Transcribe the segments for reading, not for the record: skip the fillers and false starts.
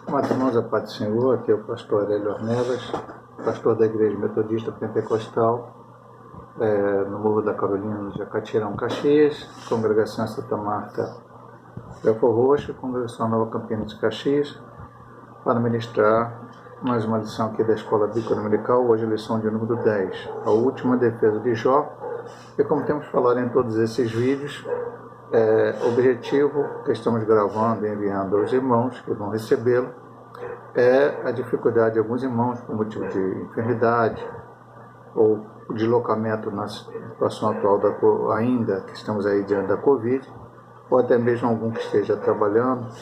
Amados irmãos, a paz do Senhor, aqui é o pastor Aurélio Ornelas, pastor da Igreja Metodista Pentecostal, no Morro da Carolina, no Jacatirão, Caxias, Congregação Santa Marta, Belfor Roxo, Congregação Nova Campina de Caxias, para ministrar mais uma lição aqui da Escola Bíblica Dominical, hoje a lição de número 10, a última defesa de Jó. E como temos falado em todos esses vídeos, o objetivo que estamos gravando e enviando aos irmãos que vão recebê-lo é a dificuldade de alguns irmãos por motivo de enfermidade ou deslocamento na situação atual ainda que estamos aí diante da Covid, ou até mesmo algum que esteja trabalhando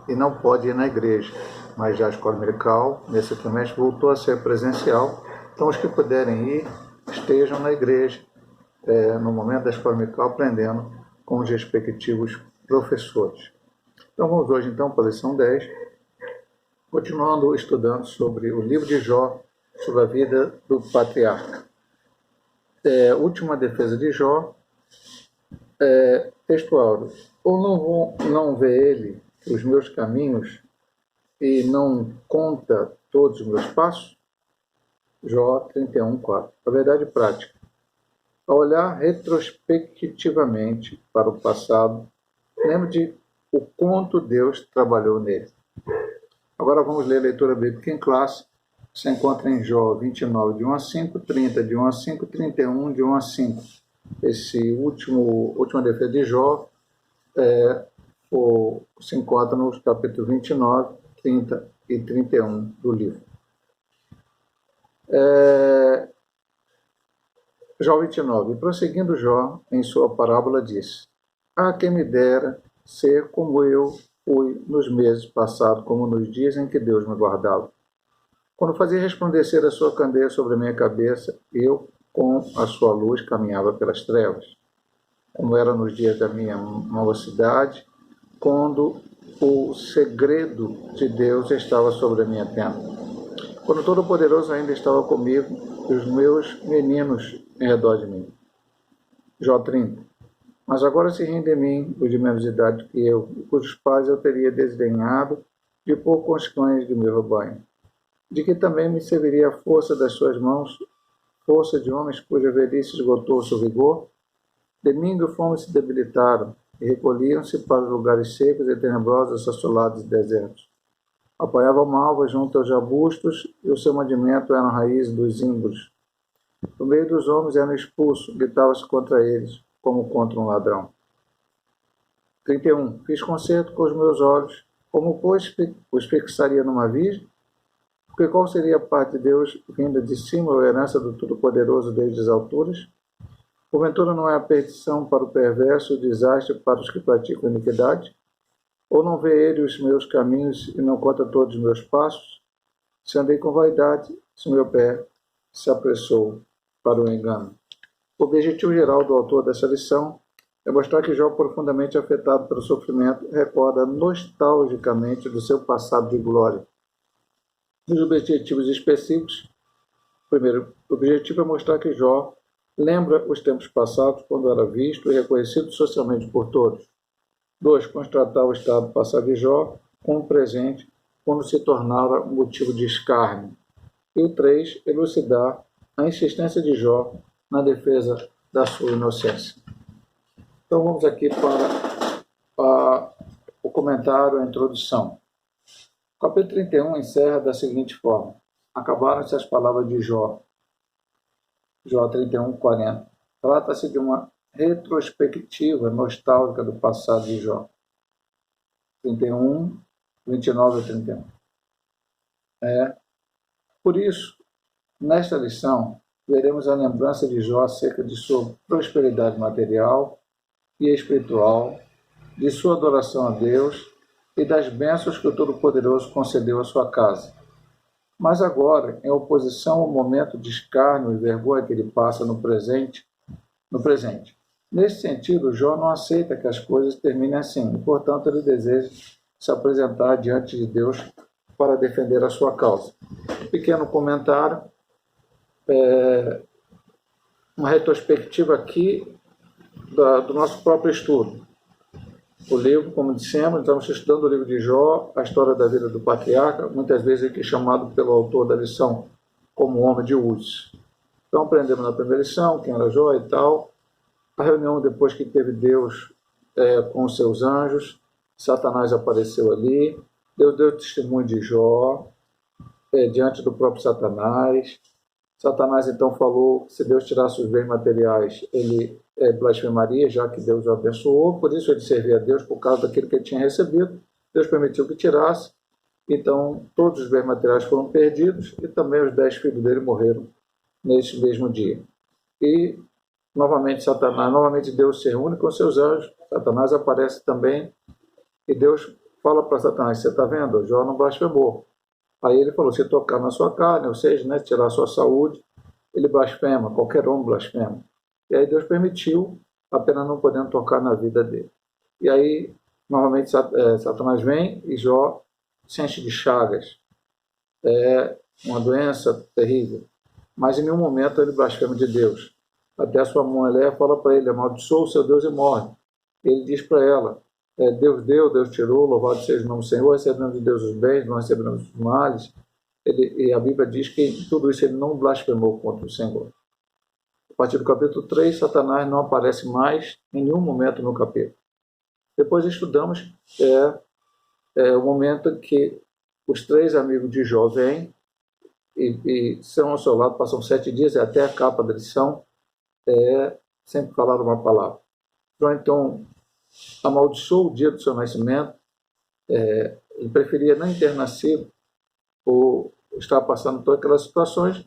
e não pode ir na igreja, mas já a escola dominical nesse trimestre voltou a ser presencial, então os que puderem ir estejam na igreja no momento da escola dominical aprendendo com os respectivos professores. Então vamos hoje então para a lição 10, continuando estudando sobre o livro de Jó, sobre a vida do patriarca. Última defesa de Jó, textual: ou não vê ele os meus caminhos e não conta todos os meus passos? Jó 31:4. A verdade prática: ao olhar retrospectivamente para o passado, lembre de o quanto Deus trabalhou nele. Agora vamos ler a leitura bíblica em classe. Se encontra em Jó 29, de 1 a 5, 30, de 1 a 5, 31, de 1 a 5. Esse última defesa de Jó se encontra nos capítulos 29, 30 e 31 do livro. Jó 29. Prosseguindo Jó, em sua parábola, disse: ah, quem me dera ser como eu fui nos meses passados, como nos dias em que Deus me guardava. Quando fazia resplandecer a sua candeia sobre a minha cabeça, eu, com a sua luz, caminhava pelas trevas. Como era nos dias da minha mocidade, quando o segredo de Deus estava sobre a minha tenda. Quando o Todo-Poderoso ainda estava comigo, e os meus meninos em redor de mim. Jó 30. Mas agora se riem de mim os de menos idade que eu, cujos pais eu teria desdenhado de pôr com os cães do meu rebanho. De que também me serviria a força das suas mãos, força de homens cuja velhice esgotou o seu vigor? De mim e fome se debilitaram, e recolhiam-se para lugares secos e tenebrosos, assolados e desertos. Apoiavam malvas junto aos arbustos, e o seu mandamento eram raízes dos zimbros. No meio dos homens eram expulsos, gritava-se contra eles, como contra um ladrão. 31. Fiz concerto com os meus olhos, como, pois, os fixaria numa virgem? Porque qual seria a parte de Deus vinda de cima, ou herança do Todo-Poderoso desde as alturas? Porventura não é a perdição para o perverso, o desastre para os que praticam iniquidade? Ou não vê ele os meus caminhos e não conta todos os meus passos? Se andei com vaidade, se meu pé se apressou para o engano. O objetivo geral do autor dessa lição é mostrar que Jó, profundamente afetado pelo sofrimento, recorda nostalgicamente do seu passado de glória. Os objetivos específicos: primeiro, o objetivo é mostrar que Jó lembra os tempos passados, quando era visto e reconhecido socialmente por todos. 2. Constatar o estado passado de Jó como presente, quando se tornara um motivo de escárnio. E o 3. Elucidar a insistência de Jó na defesa da sua inocência. Então vamos aqui para o comentário, a introdução. O capítulo 31 encerra da seguinte forma: acabaram-se as palavras de Jó. Jó 31:40. Trata-se de uma retrospectiva nostálgica do passado de Jó. 31, 29 a 31. Por isso, nesta lição, veremos a lembrança de Jó acerca de sua prosperidade material e espiritual, de sua adoração a Deus e das bênçãos que o Todo-Poderoso concedeu à sua casa. Mas agora, em oposição ao momento de escárnio e vergonha que ele passa no presente. Nesse sentido, Jó não aceita que as coisas terminem assim, e, portanto, ele deseja se apresentar diante de Deus para defender a sua causa. Pequeno comentário, uma retrospectiva aqui do nosso próprio estudo. o livro, como dissemos, estamos estudando o livro de Jó, a história da vida do patriarca, muitas vezes aqui chamado pelo autor da lição como homem de Uz. Então aprendemos na primeira lição quem era Jó e tal. A reunião depois que teve Deus com os seus anjos, Satanás apareceu ali, Deus deu testemunho de Jó diante do próprio Satanás. Satanás então falou que se Deus tirasse os bens materiais, ele blasfemaria, já que Deus o abençoou, por isso ele servia a Deus por causa daquilo que ele tinha recebido. Deus permitiu que tirasse, então todos os bens materiais foram perdidos e também os 10 filhos dele morreram nesse mesmo dia. E novamente Deus se reúne com seus anjos, Satanás aparece também e Deus fala para Satanás: você está vendo? Jó não blasfemou. Aí ele falou: se tocar na sua carne, ou seja, né, tirar a sua saúde, ele blasfema, qualquer homem blasfema. E aí Deus permitiu, apenas não podendo tocar na vida dele. E aí, novamente, Satanás vem e Jó se enche de chagas. É uma doença terrível. Mas em nenhum momento ele blasfema de Deus. Até a sua mulher fala para ele: amaldiçoa o seu Deus e morre. Ele diz para ela: Deus deu, Deus tirou, louvado seja o nome do Senhor, recebemos de Deus os bens, não recebemos os males. E a Bíblia diz que em tudo isso ele não blasfemou contra o Senhor. A partir do capítulo 3, Satanás não aparece mais em nenhum momento no capítulo. Depois estudamos o momento em que os 3 amigos de Jó vêm e são ao seu lado, passam 7 dias, e até a capa da lição sempre falaram uma palavra. Jó então amaldiçoou o dia do seu nascimento, ele preferia nem ter nascido ou estar passando todas aquelas situações,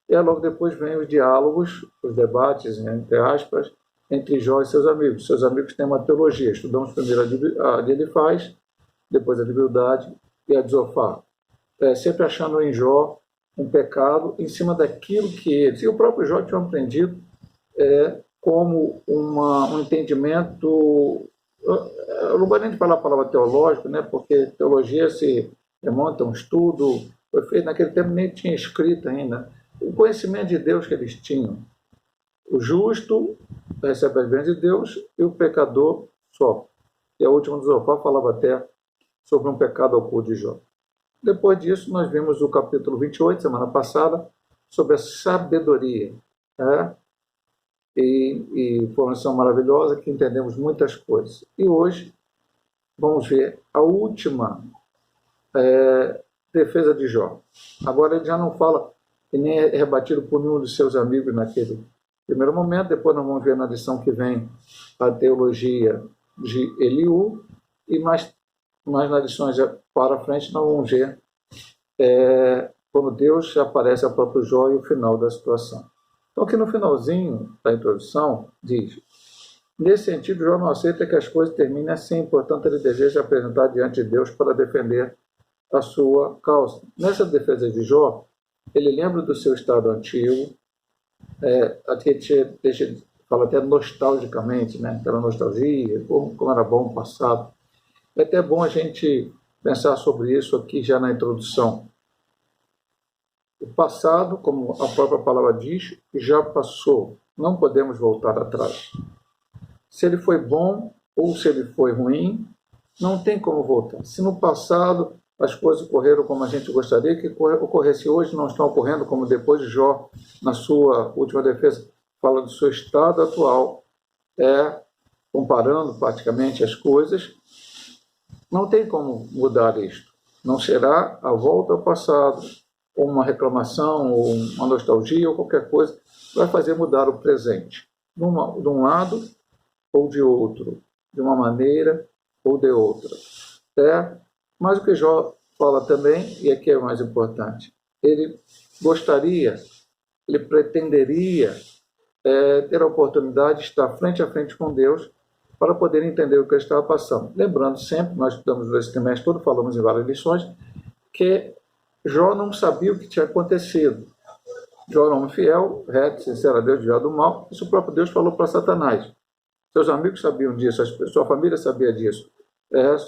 e logo depois vem os diálogos, os debates, entre aspas, entre Jó e seus amigos. Seus amigos têm uma teologia, estudamos primeiro a de Elifaz, depois a de Bildade e a de Zofar, sempre achando em Jó um pecado em cima daquilo que eles, e o próprio Jó tinha aprendido como um entendimento, eu não vou nem falar a palavra teológico, né, porque teologia se remonta a um estudo, foi feito naquele tempo, nem tinha escrito ainda, o conhecimento de Deus que eles tinham. O justo recebe as bênçãos de Deus e o pecador sofre. E a última do Zofar falava até sobre um pecado oculto de Jó. Depois disso, nós vimos o capítulo 28, semana passada, sobre a sabedoria. E foi uma lição maravilhosa que entendemos muitas coisas. E hoje vamos ver a última defesa de Jó. Agora ele já não fala e nem é rebatido por nenhum de seus amigos naquele primeiro momento. Depois nós vamos ver na lição que vem a teologia de Eliú, e mais nas lições para frente nós vamos ver quando Deus aparece ao próprio Jó e o final da situação. Então aqui no finalzinho da introdução diz: nesse sentido, Jó não aceita que as coisas terminem assim, portanto ele deseja apresentar diante de Deus para defender a sua causa. Nessa defesa de Jó, ele lembra do seu estado antigo, aqui fala até nostalgicamente, né? Aquela nostalgia, como era bom o passado. É até bom a gente pensar sobre isso aqui já na introdução. O passado, como a própria palavra diz, já passou. Não podemos voltar atrás. Se ele foi bom ou se ele foi ruim, não tem como voltar. Se no passado as coisas ocorreram como a gente gostaria que ocorresse hoje, não estão ocorrendo como depois de Jó, na sua última defesa, fala do seu estado atual, comparando praticamente as coisas, não tem como mudar isto. Não será a volta ao passado, ou uma reclamação, ou uma nostalgia, ou qualquer coisa que vai fazer mudar o presente, de um lado ou de outro, de uma maneira ou de outra. Mas o que Jó fala também, e aqui é o mais importante, ele gostaria, ele pretenderia ter a oportunidade de estar frente a frente com Deus para poder entender o que ele estava passando. Lembrando sempre, nós estudamos esse trimestre todo, falamos em várias lições, que Jó não sabia o que tinha acontecido. Jó era um homem fiel, reto, sincero a Deus, desviado do mal. Isso o próprio Deus falou para Satanás. Seus amigos sabiam disso, sua família sabia disso.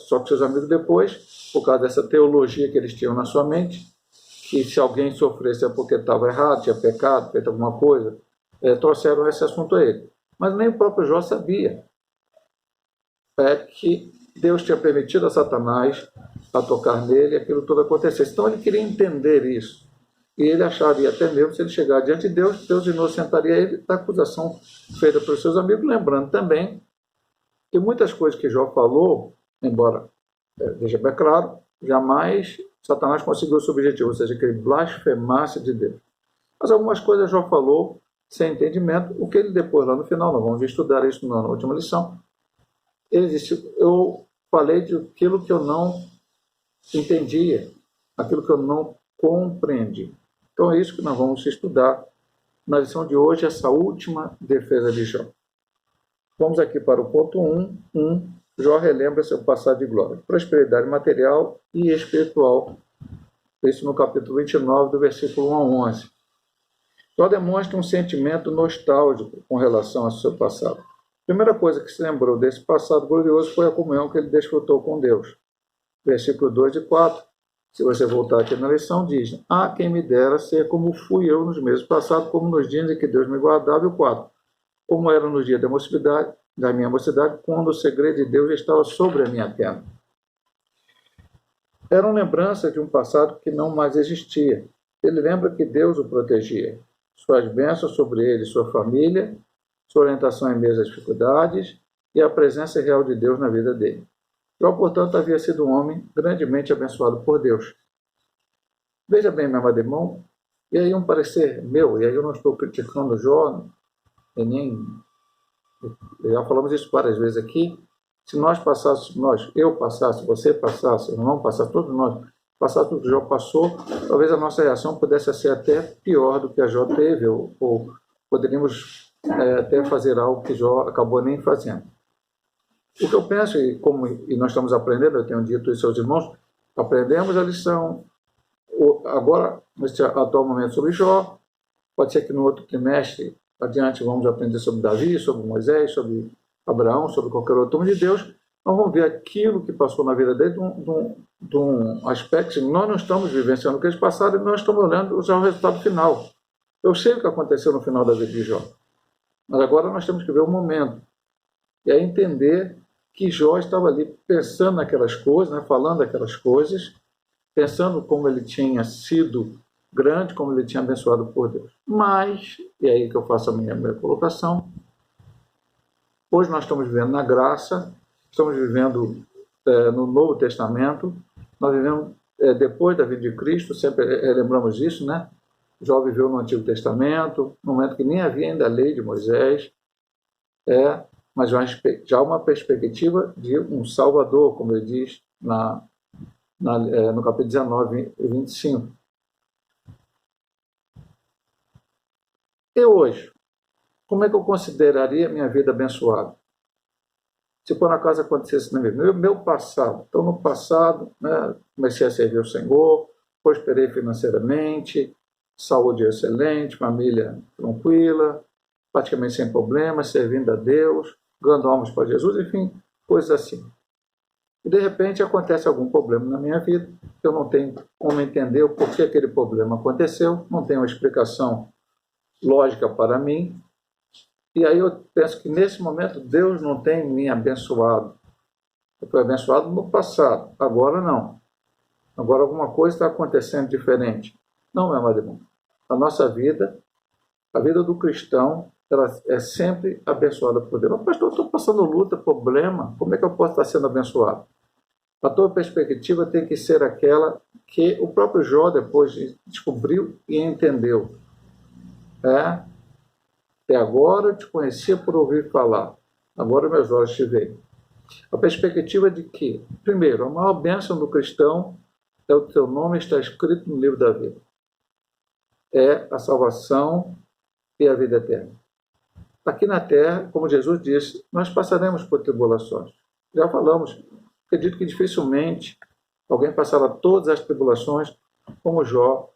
Só que seus amigos depois, por causa dessa teologia que eles tinham na sua mente, que se alguém sofresse é porque estava errado, tinha pecado, feito alguma coisa, trouxeram esse assunto a ele. Mas nem o próprio Jó sabia. é que Deus tinha permitido a Satanás a tocar nele e aquilo tudo acontecesse. Então ele queria entender isso. E ele acharia até mesmo, se ele chegar diante de Deus, Deus inocentaria ele da acusação feita pelos seus amigos, lembrando também que muitas coisas que Jó falou, embora deixa bem claro, jamais Satanás conseguiu o seu objetivo, ou seja, que ele blasfemasse de Deus. Mas algumas coisas Jó falou sem entendimento, o que ele depois, lá no final, nós vamos estudar isso na última lição, ele disse, eu falei de aquilo que eu não entendia, aquilo que eu não compreendi. Então é isso que nós vamos estudar na lição de hoje, essa última defesa de Jó. Vamos aqui para o ponto 1. Jó relembra seu passado de glória, prosperidade material e espiritual. Isso no capítulo 29, do versículo 1 a 11. Jó demonstra um sentimento nostálgico com relação ao seu passado. A primeira coisa que se lembrou desse passado glorioso foi a comunhão que ele desfrutou com Deus. Versículo 2 e 4. Se você voltar aqui na lição, diz: ah, quem me dera ser como fui eu nos meses passados, como nos dias em que Deus me guardava. E o 4. Como era no dia da minha mocidade, quando o segredo de Deus estava sobre a minha tenda. Eram lembranças de um passado que não mais existia. Ele lembra que Deus o protegia. Suas bênçãos sobre ele e sua família, sua orientação em meio às dificuldades e a presença real de Deus na vida dele. Jó, portanto, havia sido um homem grandemente abençoado por Deus. Veja bem, meu amado irmão, e aí um parecer meu, e aí eu não estou criticando Jó, já falamos isso várias vezes aqui, se nós passássemos, eu passasse, você passasse, eu não passasse, todos nós passássemos o que Jó passou, talvez a nossa reação pudesse ser até pior do que a Jó teve, ou poderíamos até fazer algo que Jó acabou nem fazendo. O que eu penso, e nós estamos aprendendo, eu tenho dito isso aos irmãos, aprendemos a lição, agora, nesse atual momento sobre Jó, pode ser que no outro trimestre, adiante, vamos aprender sobre Davi, sobre Moisés, sobre Abraão, sobre qualquer outro homem de Deus, nós vamos ver aquilo que passou na vida dele de um aspecto, nós não estamos vivenciando o que eles passaram e nós estamos olhando já o resultado final. Eu sei o que aconteceu no final da vida de Jó, mas agora nós temos que ver o momento, e aí entender que Jó estava ali pensando naquelas coisas, né, falando aquelas coisas, pensando como ele tinha sido grande, como ele tinha abençoado por Deus. Mas, e aí que eu faço a minha colocação, hoje nós estamos vivendo na graça, estamos vivendo no Novo Testamento, nós vivemos depois da vida de Cristo, sempre lembramos disso, né? Jó viveu no Antigo Testamento, no momento que nem havia ainda a lei de Moisés, mas já uma perspectiva de um Salvador, como ele diz no capítulo 19 e 25. E hoje, como é que eu consideraria minha vida abençoada? Se por acaso acontecesse na minha vida, meu passado. Então, no passado, né, comecei a servir o Senhor, prosperei financeiramente, saúde excelente, família tranquila, praticamente sem problemas, servindo a Deus, ganhando almas para Jesus, enfim, coisas assim. E de repente acontece algum problema na minha vida, eu não tenho como entender o porquê aquele problema aconteceu, não tenho uma explicação lógica para mim, e aí eu penso que nesse momento Deus não tem me abençoado. Eu fui abençoado no passado, agora não. Agora alguma coisa está acontecendo diferente. Não, meu amado irmão. A nossa vida, a vida do cristão, ela é sempre abençoada por Deus. Mas, pastor, eu estou passando luta, problema, como é que eu posso estar sendo abençoado? A tua perspectiva tem que ser aquela que o próprio Jó depois descobriu e entendeu. Até agora eu te conhecia por ouvir falar, agora meus olhos te veem. A perspectiva de que, primeiro, a maior bênção do cristão é o teu nome está escrito no livro da vida. É a salvação e a vida eterna. Aqui na terra, como Jesus disse, nós passaremos por tribulações. Já falamos, acredito que dificilmente alguém passará todas as tribulações como Jó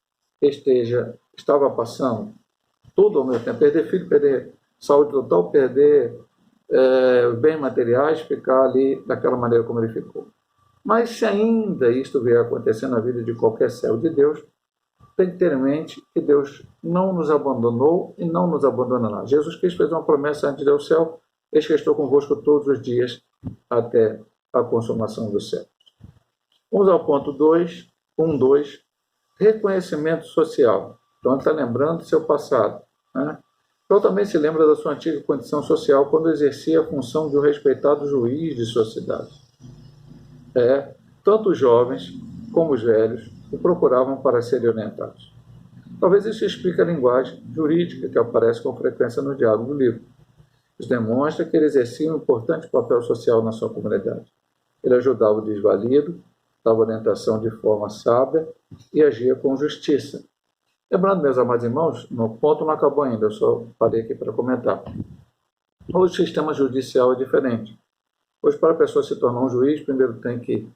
estava passando. Tudo ao mesmo tempo, perder filho, perder saúde total, perder bens materiais, ficar ali daquela maneira como ele ficou. Mas se ainda isto vier a acontecer na vida de qualquer servo de Deus, tem que ter em mente que Deus não nos abandonou e não nos abandonará. Jesus Cristo fez uma promessa antes de ir ao céu: eis que estou convosco todos os dias até a consumação do século. Vamos ao ponto 2, 1.2, reconhecimento social. Então, está lembrando do seu passado, né? Então, também se lembra da sua antiga condição social quando exercia a função de um respeitado juiz de sua cidade. Tanto os jovens como os velhos o procuravam para serem orientados. Talvez isso explique a linguagem jurídica que aparece com frequência no diálogo do livro. Isso demonstra que ele exercia um importante papel social na sua comunidade. Ele ajudava o desvalido, dava orientação de forma sábia e agia com justiça. Lembrando, meus amados irmãos, no ponto não acabou ainda, eu só parei aqui para comentar. Hoje o sistema judicial é diferente. Hoje, para a pessoa se tornar um juiz, primeiro tem que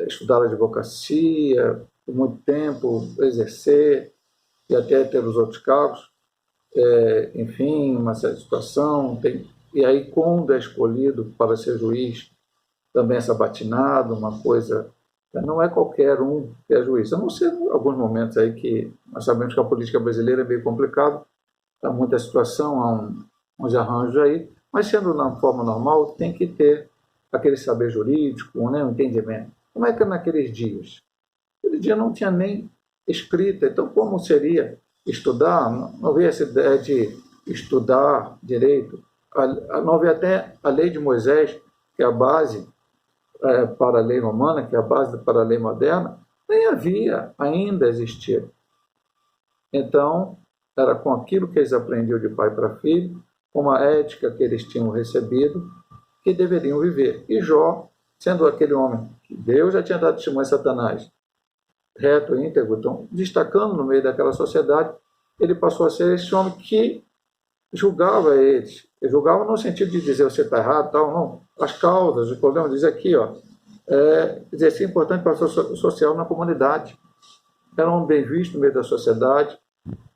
estudar a advocacia, por muito tempo, exercer e até ter os outros cargos. Enfim, uma certa situação. E aí, quando é escolhido para ser juiz, também é sabatinado, uma coisa. Não é qualquer um que é juiz, a não ser em alguns momentos aí que nós sabemos que a política brasileira é bem complicada, há muita situação, há uns arranjos aí, mas sendo na forma normal, tem que ter aquele saber jurídico, né, um entendimento. Como é que é naqueles dias? Naquele dia não tinha nem escrita, então como seria estudar? Não havia essa ideia de estudar direito, não havia até a lei de Moisés, que é a base para a lei romana, que é a base para a lei moderna, nem havia ainda existido. Então, era com aquilo que eles aprendiam de pai para filho, com a ética que eles tinham recebido, que deveriam viver. E Jó, sendo aquele homem que Deus já tinha dado testemunho a Satanás, reto e íntegro, então, destacando no meio daquela sociedade, ele passou a ser esse homem que julgava eles. Ele julgava no sentido de dizer você está errado, tal, não. As causas, os problemas, diz aqui, exercia importante para o social na comunidade. Era um bem visto no meio da sociedade,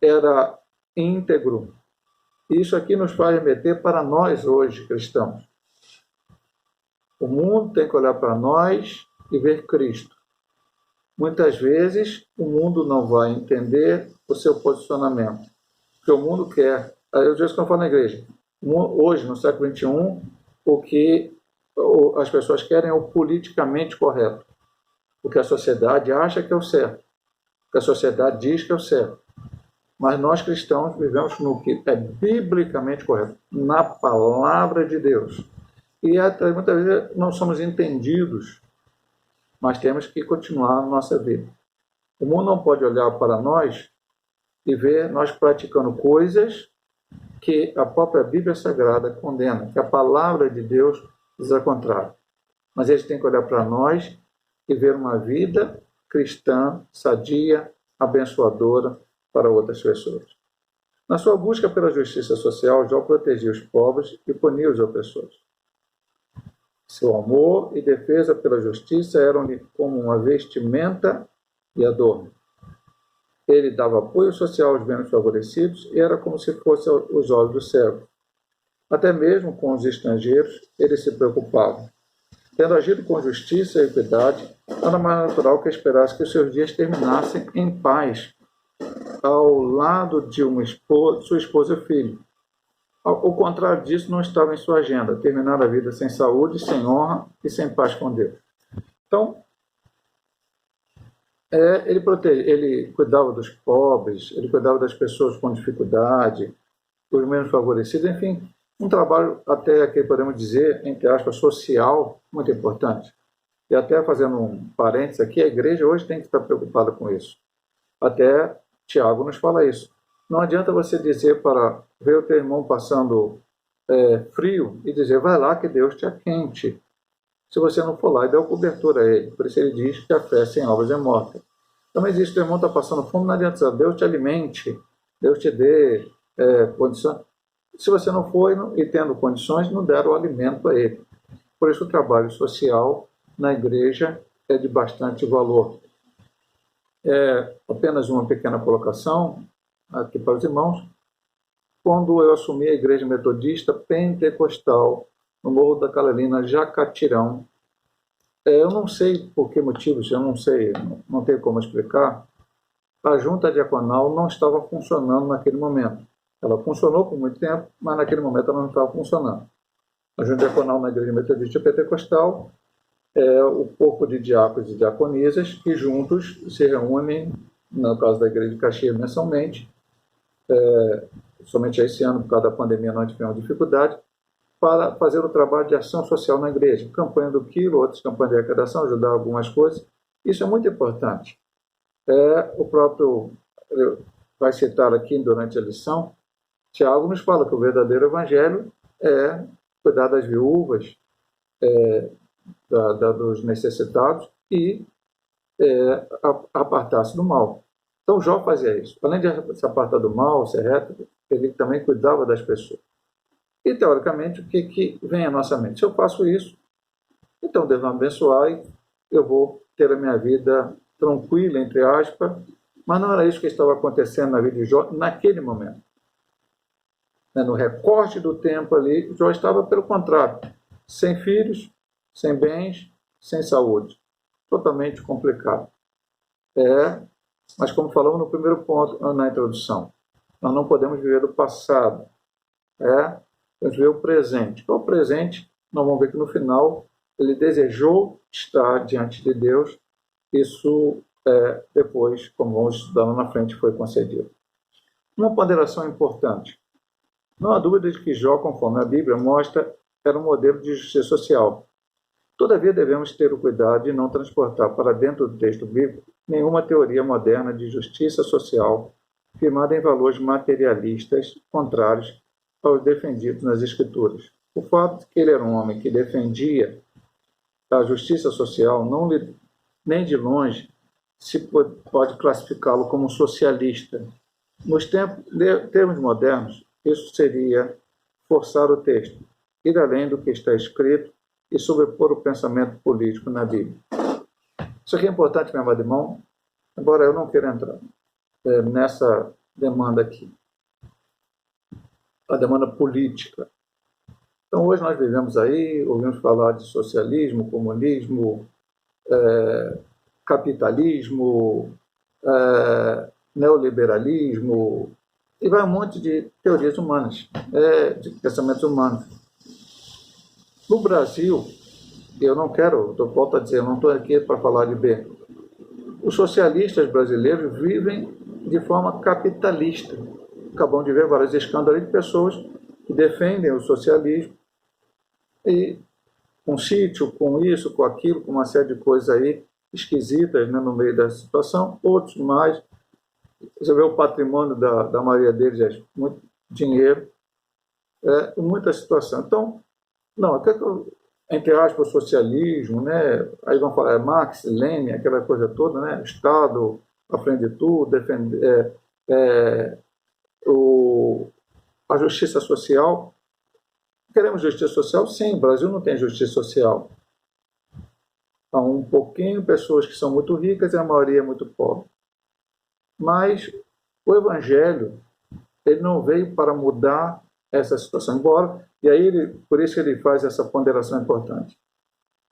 era íntegro. E isso aqui nos faz remeter para nós hoje, cristãos. O mundo tem que olhar para nós e ver Cristo. Muitas vezes o mundo não vai entender o seu posicionamento, porque o mundo quer. Eu digo isso que eu falo na igreja. Hoje, no século XXI, o que as pessoas querem é o politicamente correto. O que a sociedade acha que é o certo. O que a sociedade diz que é o certo. Mas nós cristãos vivemos no que é biblicamente correto, na palavra de Deus. E até muitas vezes não somos entendidos, mas temos que continuar a nossa vida. O mundo não pode olhar para nós e ver nós praticando coisas que a própria Bíblia Sagrada condena, que a palavra de Deus diz ao contrário. Mas eles têm que olhar para nós e ver uma vida cristã, sadia, abençoadora para outras pessoas. Na sua busca pela justiça social, Jó protegia os pobres e punia os opressores. Seu amor e defesa pela justiça eram-lhe como uma vestimenta e adorno. Ele dava apoio social aos menos favorecidos e era como se fosse os olhos do cego. Até mesmo com os estrangeiros, ele se preocupava. Tendo agido com justiça e equidade, era mais natural que esperasse que os seus dias terminassem em paz, ao lado de sua esposa e filho. O contrário disso não estava em sua agenda, terminar a vida sem saúde, sem honra e sem paz com Deus. Então, ele cuidava dos pobres, ele cuidava das pessoas com dificuldade, dos menos favorecidos, enfim, um trabalho até que podemos dizer, entre aspas, social, muito importante. E até fazendo um parênteses aqui, a igreja hoje tem que estar preocupada com isso. Até Tiago nos fala isso. Não adianta você dizer para ver o teu irmão passando frio e dizer, vai lá que Deus te aquente. Se você não for lá e der cobertura a ele. Por isso ele diz que a fé sem obras é morta. Então existe, o teu irmão está passando fome, não adianta dizer, Deus te alimente, Deus te dê condições. Se você não for e tendo condições, não der o alimento a ele. Por isso o trabalho social na igreja é de bastante valor. Apenas uma pequena colocação aqui para os irmãos. Quando eu assumi a igreja metodista pentecostal no Morro da Carolina, Jacatirão, eu não sei por que motivos, eu não sei, não tenho como explicar, a junta diaconal não estava funcionando naquele momento. Ela funcionou por muito tempo, mas naquele momento ela não estava funcionando. A junta diaconal na Igreja Metodista Pentecostal é o corpo de diáconos e diaconisas que juntos se reúnem, no caso da Igreja de Caxias, mensalmente, somente esse ano, por causa da pandemia, nós tivemos dificuldade, para fazer o trabalho de ação social na igreja, campanha do quilo, outras campanhas de arrecadação, ajudar algumas coisas. Isso é muito importante. O próprio, vai citar aqui durante a lição, Tiago nos fala que o verdadeiro evangelho é cuidar das viúvas, dos necessitados e apartar-se do mal. Então Jó fazia isso. Além de se apartar do mal, ser reto, ele também cuidava das pessoas. E, teoricamente, o que vem à nossa mente? Se eu faço isso, então Deus vai me abençoar e eu vou ter a minha vida tranquila, entre aspas, mas não era isso que estava acontecendo na vida de Jó naquele momento. No recorte do tempo ali, Jó estava, pelo contrário, sem filhos, sem bens, sem saúde. Totalmente complicado. Mas como falamos no primeiro ponto, na introdução, nós não podemos viver do passado. Temos que ver o presente. Qual o presente? Nós vamos ver que no final ele desejou estar diante de Deus. Isso depois, como vamos estudar lá na frente, foi concedido. Uma ponderação importante. Não há dúvida de que Jó, conforme a Bíblia mostra, era um modelo de justiça social. Todavia, devemos ter o cuidado de não transportar para dentro do texto bíblico nenhuma teoria moderna de justiça social firmada em valores materialistas contrários aos defendidos nas Escrituras. O fato de que ele era um homem que defendia a justiça social nem de longe se pode classificá-lo como socialista. Nos termos modernos, isso seria forçar o texto, ir além do que está escrito e sobrepor o pensamento político na Bíblia. Isso aqui é importante, meu amado irmão, embora eu não queira entrar nessa demanda aqui, a demanda política. Então, hoje nós vivemos aí, ouvimos falar de socialismo, comunismo, capitalismo, neoliberalismo, e vai um monte de teorias humanas, de pensamentos humanos. No Brasil, eu não quero, volto a dizer, eu não estou aqui para falar de B. Os socialistas brasileiros vivem de forma capitalista. Acabamos de ver vários escândalos de pessoas que defendem o socialismo e com sítio, com isso, com aquilo, com uma série de coisas aí esquisitas, né, no meio da situação. Outros mais, você vê o patrimônio da maioria deles, é muito dinheiro, muita situação. Então, não, entre aspas, socialismo, né? Aí vão falar Marx, Lenin, aquela coisa toda, né? Estado à frente de tudo, defender a justiça social. Queremos justiça social? Sim, o Brasil não tem justiça social. Há um pouquinho pessoas que são muito ricas e a maioria é muito pobre. Mas o Evangelho, ele não veio para mudar essa situação, embora, e aí por isso ele faz essa ponderação importante.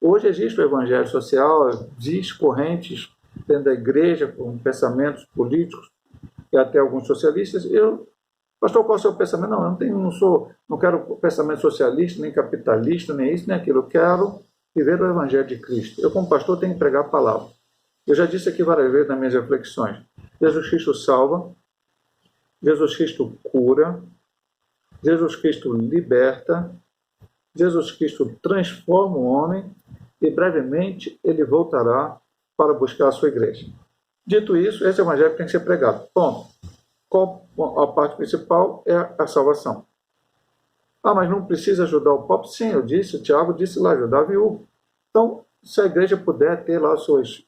Hoje existe o Evangelho social, existe correntes dentro da igreja com pensamentos políticos e até alguns socialistas. Pastor, qual é o seu pensamento? Não, não quero pensamento socialista, nem capitalista, nem isso, nem aquilo. Eu quero viver o Evangelho de Cristo. Eu, como pastor, tenho que pregar a palavra. Eu já disse aqui várias vezes nas minhas reflexões. Jesus Cristo salva, Jesus Cristo cura, Jesus Cristo liberta, Jesus Cristo transforma o homem e brevemente ele voltará para buscar a sua igreja. Dito isso, esse evangelho tem que ser pregado. Ponto. Qual a parte principal é a salvação? Mas não precisa ajudar o pobre? Sim, o Tiago disse lá, ajudar a viúva. Então, se a igreja puder ter lá suas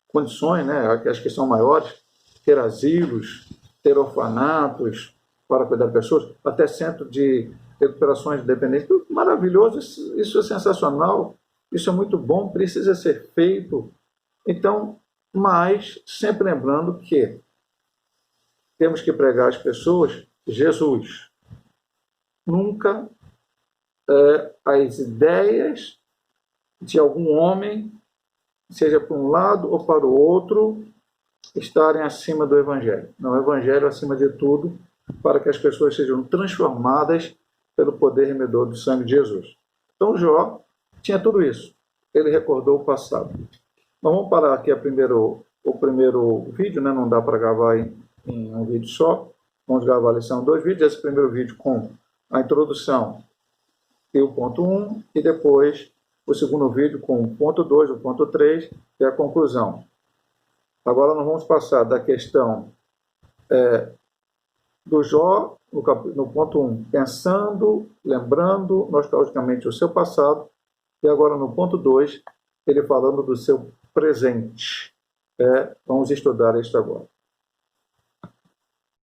condições, né, as que são maiores, ter asilos, ter orfanatos para cuidar de pessoas, até centro de recuperações de dependentes, maravilhoso, isso é sensacional, isso é muito bom, precisa ser feito. Então, mas sempre lembrando que temos que pregar às pessoas Jesus. Nunca as ideias de algum homem, seja para um lado ou para o outro, estarem acima do Evangelho. Não, o Evangelho acima de tudo, para que as pessoas sejam transformadas pelo poder remedor do sangue de Jesus. Então Jó tinha tudo isso. Ele recordou o passado. Nós vamos parar aqui o primeiro vídeo, né? Não dá para gravar em um vídeo só. Vamos gravar a lição em 2 vídeos. Esse primeiro vídeo com a introdução e o ponto 1, e depois o segundo vídeo com o ponto 2, o ponto 3 e a conclusão. Agora nós vamos passar da questão do Jó, no ponto 1, pensando, lembrando nostalgicamente o seu passado, e agora no ponto 2, ele falando do seu presente. Vamos estudar isso agora.